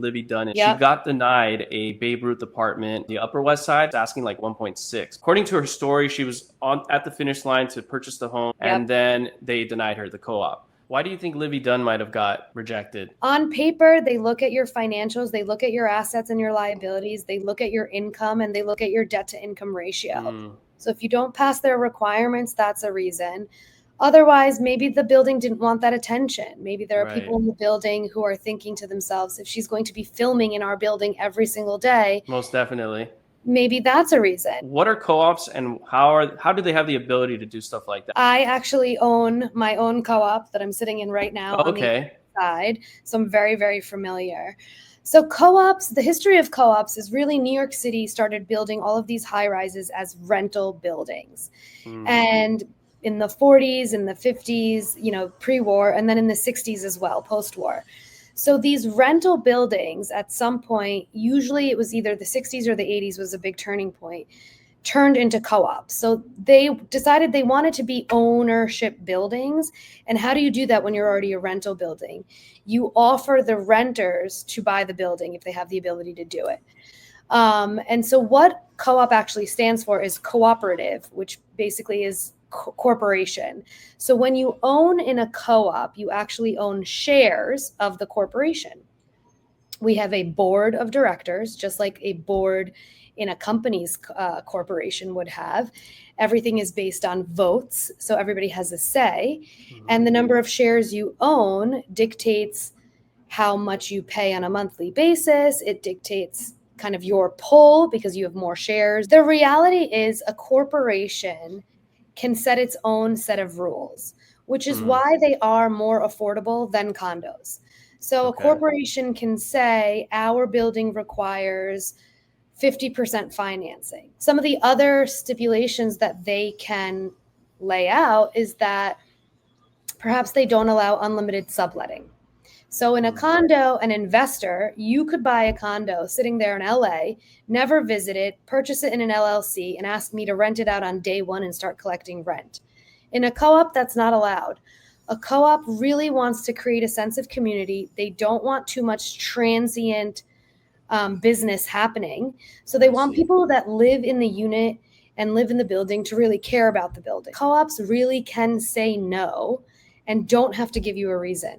Livy Dunn. And she Yep. got denied a Babe Ruth apartment, the Upper West Side, asking like 1.6. According to her story, she was at the finish line to purchase the home, Yep. and then they denied her the co-op. Why do you think Livy Dunn might have got rejected? On paper, they look at your financials, they look at your assets and your liabilities, they look at your income, and they look at your debt to income ratio. So if you don't pass their requirements, that's a reason. Otherwise, maybe the building didn't want that attention. Maybe there are people in the building who are thinking to themselves, if she's going to be filming in our building every single day, Most definitely. maybe that's a reason. What are co-ops, and how do they have the ability to do stuff like that? I actually own my own co-op that I'm sitting in right now on the side. So I'm very, very familiar. So co-ops, the history of co-ops is really New York City started building all of these high rises as rental buildings. And in the 40s, in the 50s, pre-war, and then in the 60s as well, post-war. So these rental buildings at some point, usually it was either the 60s or the 80s was a big turning point, turned into co-ops. So they decided they wanted to be ownership buildings. And how do you do that when you're already a rental building? You offer the renters to buy the building if they have the ability to do it. And so what co-op actually stands for is cooperative, which basically is corporation. So when you own in a co-op, you actually own shares of the corporation. We have a board of directors, just like a board in a company's corporation would have. Everything is based on votes, so everybody has a say. And the number of shares you own dictates how much you pay on a monthly basis. It dictates kind of your pull because you have more shares. The reality is a corporation can set its own set of rules, which is why they are more affordable than condos. So a corporation can say our building requires 50% financing. Some of the other stipulations that they can lay out is that perhaps they don't allow unlimited subletting. So in a condo, an investor, you could buy a condo sitting there in LA, never visit it, purchase it in an LLC, and ask me to rent it out on day one and start collecting rent. In a co-op, that's not allowed. A co-op really wants to create a sense of community. They don't want too much transient business happening. So they want people that live in the unit and live in the building to really care about the building. Co-ops really can say no and don't have to give you a reason.